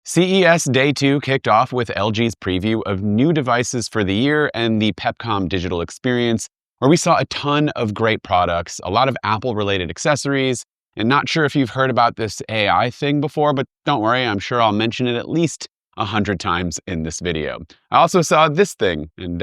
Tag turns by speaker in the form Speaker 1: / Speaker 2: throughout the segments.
Speaker 1: CES Day 2 kicked off with LG's preview of new devices for the year and the Pepcom digital experience, where we saw a ton of great products, a lot of Apple-related accessories, and not sure if you've heard about this AI thing before, but don't worry, I'm sure I'll mention it at least 100 times in this video. I also saw this thing, and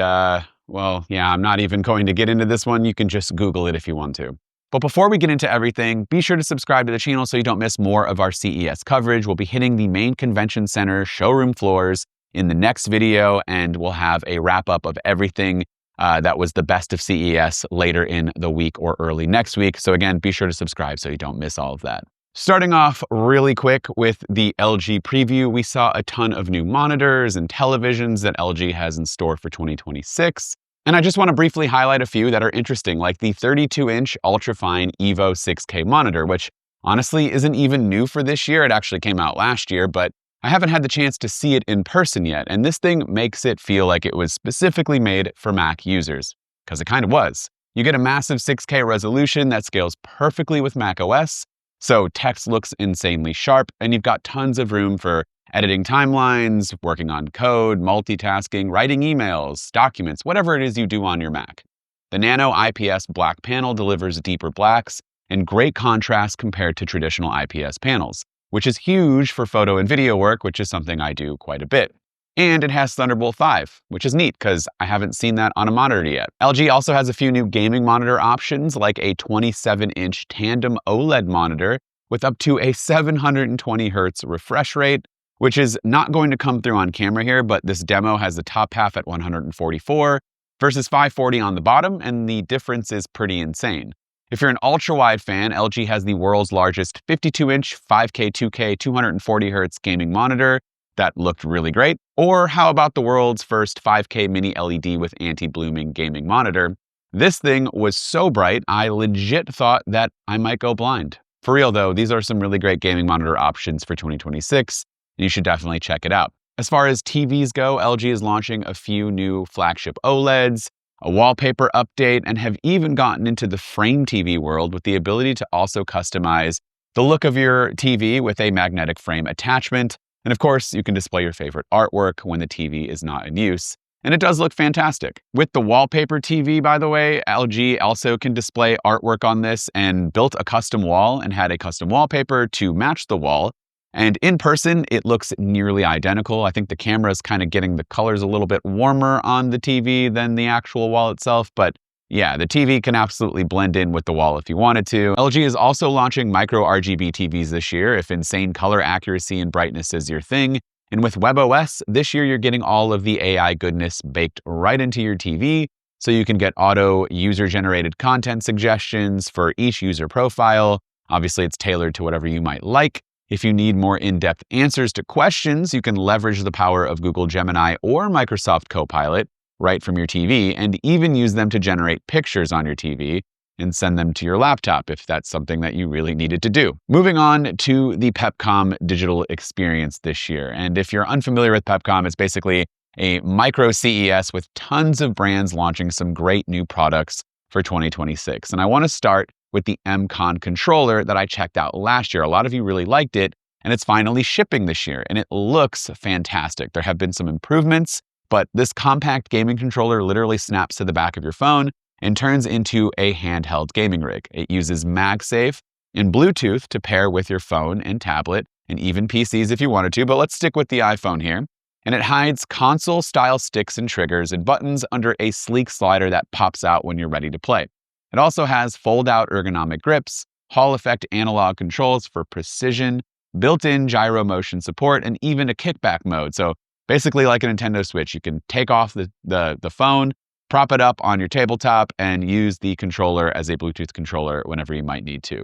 Speaker 1: well, yeah, I'm not even going to get into this one. You can just Google it if you want to. But before we get into everything, be sure to subscribe to the channel so you don't miss more of our CES coverage. We'll be hitting the main convention center showroom floors in the next video, and we'll have a wrap-up of everything that was the best of CES later in the week or early next week. So again, be sure to subscribe so you don't miss all of that. Starting off really quick with the LG preview, we saw a ton of new monitors and televisions that LG has in store for 2026. And I just want to briefly highlight a few that are interesting, like the 32-inch ultrafine Evo 6K monitor, which honestly isn't even new for this year. It actually came out last year, but I haven't had the chance to see it in person yet. And this thing makes it feel like it was specifically made for Mac users, because it kind of was. You get a massive 6K resolution that scales perfectly with Mac OS, so text looks insanely sharp, and you've got tons of room for editing timelines, working on code, multitasking, writing emails, documents, whatever it is you do on your Mac. The Nano IPS black panel delivers deeper blacks and great contrast compared to traditional IPS panels, which is huge for photo and video work, which is something I do quite a bit. And it has Thunderbolt 5, which is neat because I haven't seen that on a monitor yet. LG also has a few new gaming monitor options, like a 27-inch tandem OLED monitor with up to a 720 Hz refresh rate, which is not going to come through on camera here, but this demo has the top half at 144 versus 540 on the bottom, and the difference is pretty insane. If you're an ultra-wide fan, LG has the world's largest 52-inch 5K 2K 240 Hz gaming monitor that looked really great. Or how about the world's first 5K mini LED with anti-blooming gaming monitor? This thing was so bright, I legit thought that I might go blind. For real though, these are some really great gaming monitor options for 2026. You should definitely check it out. As far as TVs go, LG is launching a few new flagship OLEDs, a wallpaper update, and have even gotten into the frame TV world with the ability to also customize the look of your TV with a magnetic frame attachment. And of course, you can display your favorite artwork when the TV is not in use. And it does look fantastic. With the wallpaper TV, by the way, LG also can display artwork on this and built a custom wall and had a custom wallpaper to match the wall. And in person, it looks nearly identical. I think the camera is kind of getting the colors a little bit warmer on the TV than the actual wall itself. But yeah, the TV can absolutely blend in with the wall if you wanted to. LG is also launching MicroRGB TVs this year if insane color accuracy and brightness is your thing. And with WebOS, this year you're getting all of the AI goodness baked right into your TV, so you can get auto user-generated content suggestions for each user profile. Obviously, it's tailored to whatever you might like. If you need more in-depth answers to questions, you can leverage the power of Google Gemini or Microsoft Copilot right from your TV, and even use them to generate pictures on your TV and send them to your laptop if that's something that you really needed to do. Moving on to the Pepcom digital experience this year. And if you're unfamiliar with Pepcom, it's basically a micro CES with tons of brands launching some great new products for 2026. And I want to start with the M-Con controller that I checked out last year. A lot of you really liked it, and it's finally shipping this year, and it looks fantastic. There have been some improvements, but this compact gaming controller literally snaps to the back of your phone and turns into a handheld gaming rig. It uses MagSafe and Bluetooth to pair with your phone and tablet, and even PCs if you wanted to, but let's stick with the iPhone here. And it hides console-style sticks and triggers and buttons under a sleek slider that pops out when you're ready to play. It also has fold-out ergonomic grips, Hall effect analog controls for precision, built-in gyro motion support, and even a kickback mode. So basically like a Nintendo Switch, you can take off the phone, prop it up on your tabletop, and use the controller as a Bluetooth controller whenever you might need to.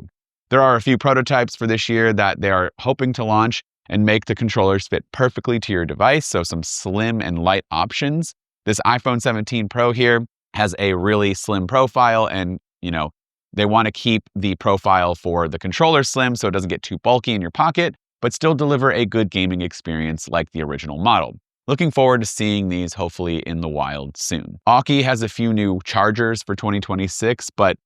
Speaker 1: There are a few prototypes for this year that they are hoping to launch and make the controllers fit perfectly to your device, so some slim and light options. This iPhone 17 Pro here has a really slim profile, and they want to keep the profile for the controller slim so it doesn't get too bulky in your pocket, but still deliver a good gaming experience like the original model. Looking forward to seeing these hopefully in the wild soon. AUKEY has a few new chargers for 2026, but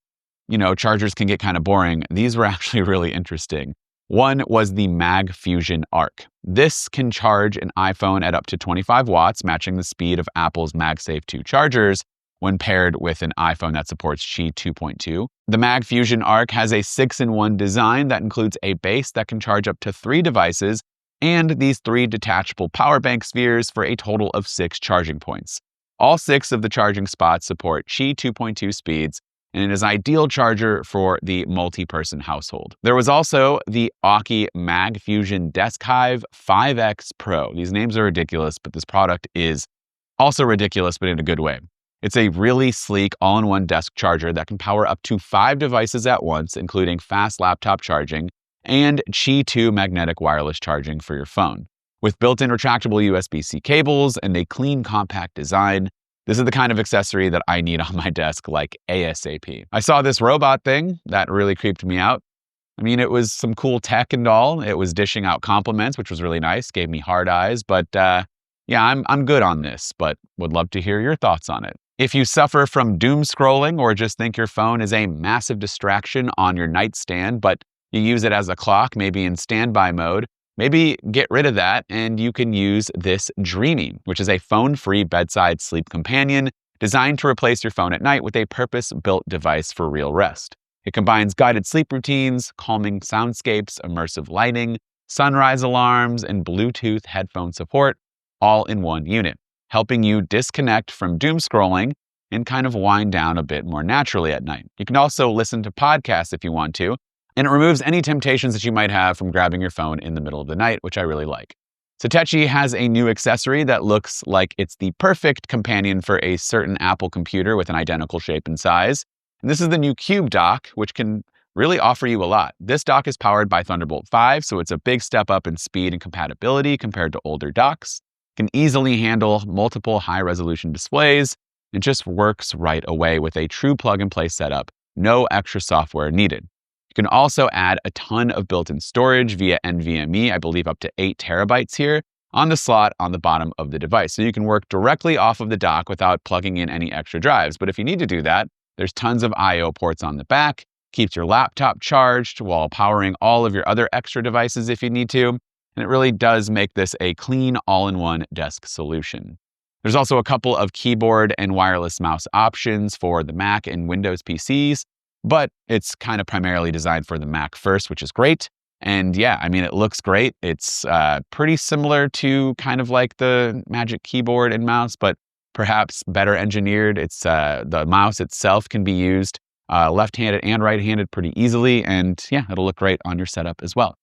Speaker 1: chargers can get kind of boring. These were actually really interesting. One was the Mag Fusion Arc. This can charge an iPhone at up to 25 watts, matching the speed of Apple's MagSafe 2 chargers when paired with an iPhone that supports Qi 2.2. The Mag Fusion Arc has a 6-in-1 design that includes a base that can charge up to 3 devices and these 3 detachable power bank spheres for a total of 6 charging points. All 6 of the charging spots support Qi 2.2 speeds, and it is an ideal charger for the multi-person household. There was also the AUKEY Mag Fusion Desk Hive 5X Pro. These names are ridiculous, but this product is also ridiculous, but in a good way. It's a really sleek all-in-one desk charger that can power up to 5 devices at once, including fast laptop charging and Qi 2 magnetic wireless charging for your phone. With built-in retractable USB-C cables and a clean, compact design, this is the kind of accessory that I need on my desk like ASAP. I saw this robot thing that really creeped me out. I mean, it was some cool tech and all. It was dishing out compliments, which was really nice, gave me hard eyes. But yeah, I'm good on this, but would love to hear your thoughts on it. If you suffer from doom scrolling or just think your phone is a massive distraction on your nightstand, but you use it as a clock, maybe in standby mode, maybe get rid of that and you can use this Dreamy, which is a phone-free bedside sleep companion designed to replace your phone at night with a purpose-built device for real rest. It combines guided sleep routines, calming soundscapes, immersive lighting, sunrise alarms, and Bluetooth headphone support, all in one unit, helping you disconnect from doom scrolling and kind of wind down a bit more naturally at night. You can also listen to podcasts if you want to, and it removes any temptations that you might have from grabbing your phone in the middle of the night, which I really like. Satechi has a new accessory that looks like it's the perfect companion for a certain Apple computer with an identical shape and size. And this is the new Cube dock, which can really offer you a lot. This dock is powered by Thunderbolt 5, so it's a big step up in speed and compatibility compared to older docks. Can easily handle multiple high-resolution displays, and just works right away with a true plug-and-play setup, no extra software needed. You can also add a ton of built-in storage via NVMe, I believe up to 8 terabytes here, on the slot on the bottom of the device. So you can work directly off of the dock without plugging in any extra drives. But if you need to do that, there's tons of I/O ports on the back, keeps your laptop charged while powering all of your other extra devices if you need to. And it really does make this a clean, all-in-one desk solution. There's also a couple of keyboard and wireless mouse options for the Mac and Windows PCs, but it's kind of primarily designed for the Mac first, which is great. And yeah, I mean, it looks great. It's pretty similar to kind of like the Magic Keyboard and mouse, but perhaps better engineered. It's the mouse itself can be used left-handed and right-handed pretty easily, and yeah, it'll look great on your setup as well.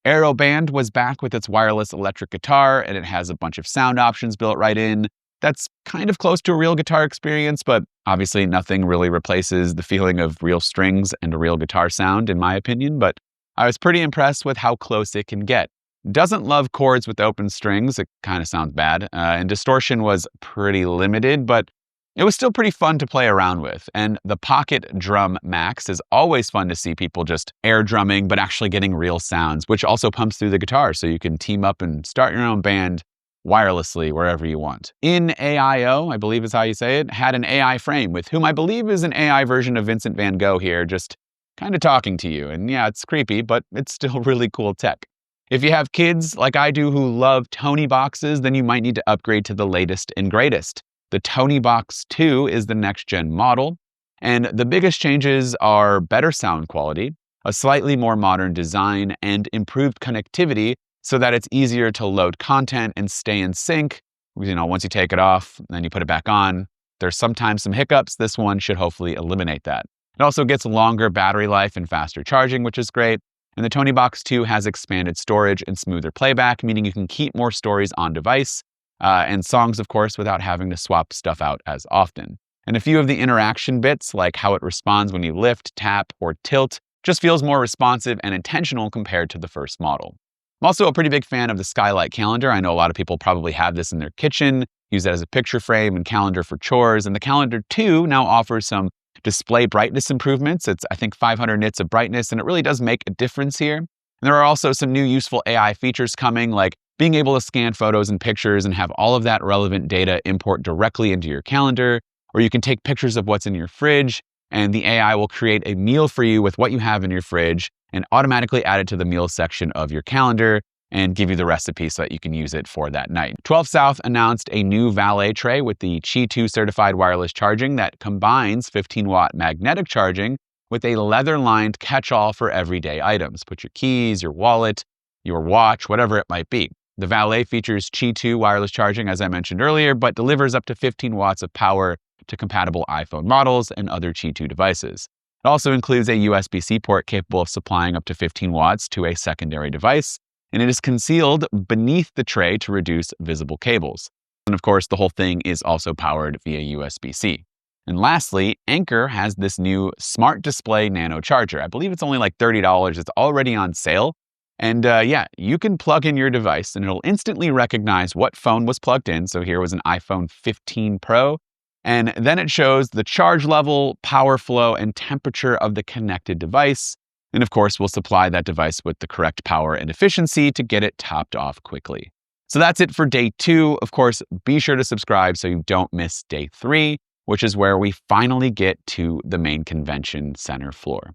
Speaker 1: Aeroband was back with its wireless electric guitar, and it has a bunch of sound options built right in. That's kind of close to a real guitar experience, but obviously nothing really replaces the feeling of real strings and a real guitar sound, in my opinion, but I was pretty impressed with how close it can get. Doesn't love chords with open strings, it kind of sounds bad, and distortion was pretty limited, but it was still pretty fun to play around with. And the Pocket Drum Max is always fun to see people just air drumming, but actually getting real sounds, which also pumps through the guitar. So you can team up and start your own band wirelessly wherever you want. In-AIO, I believe is how you say it, had an AI frame with whom I believe is an AI version of Vincent van Gogh here, just kind of talking to you. And yeah, it's creepy, but it's still really cool tech. If you have kids like I do who love Tonieboxes, then you might need to upgrade to the latest and greatest. The Toniebox 2 is the next-gen model, and the biggest changes are better sound quality, a slightly more modern design, and improved connectivity so that it's easier to load content and stay in sync. You know, once you take it off, then you put it back on. There's sometimes some hiccups. This one should hopefully eliminate that. It also gets longer battery life and faster charging, which is great. And the Toniebox 2 has expanded storage and smoother playback, meaning you can keep more stories on device. And songs, of course, without having to swap stuff out as often. And a few of the interaction bits, like how it responds when you lift, tap, or tilt, just feels more responsive and intentional compared to the first model. I'm also a pretty big fan of the Skylight Calendar. I know a lot of people probably have this in their kitchen, use it as a picture frame and calendar for chores. And the Calendar 2 now offers some display brightness improvements. It's, I think, 500 nits of brightness, and it really does make a difference here. And there are also some new useful AI features coming, like being able to scan photos and pictures and have all of that relevant data import directly into your calendar, or you can take pictures of what's in your fridge, and the AI will create a meal for you with what you have in your fridge, and automatically add it to the meals section of your calendar and give you the recipe so that you can use it for that night. 12 South announced a new valet tray with the Qi 2 certified wireless charging that combines 15-watt magnetic charging with a leather-lined catch-all for everyday items. Put your keys, your wallet, your watch, whatever it might be. The valet features Qi 2 wireless charging, as I mentioned earlier, but delivers up to 15 watts of power to compatible iPhone models and other Qi 2 devices. It also includes a USB-C port capable of supplying up to 15 watts to a secondary device, and it is concealed beneath the tray to reduce visible cables. And of course, the whole thing is also powered via USB-C. And lastly, Anker has this new Smart Display Nano Charger. I believe it's only like $30. It's already on sale. And yeah, you can plug in your device and it'll instantly recognize what phone was plugged in. So here was an iPhone 15 Pro. And then it shows the charge level, power flow, and temperature of the connected device. And of course, we'll supply that device with the correct power and efficiency to get it topped off quickly. So that's it for day 2. Of course, be sure to subscribe so you don't miss day 3, which is where we finally get to the main convention center floor.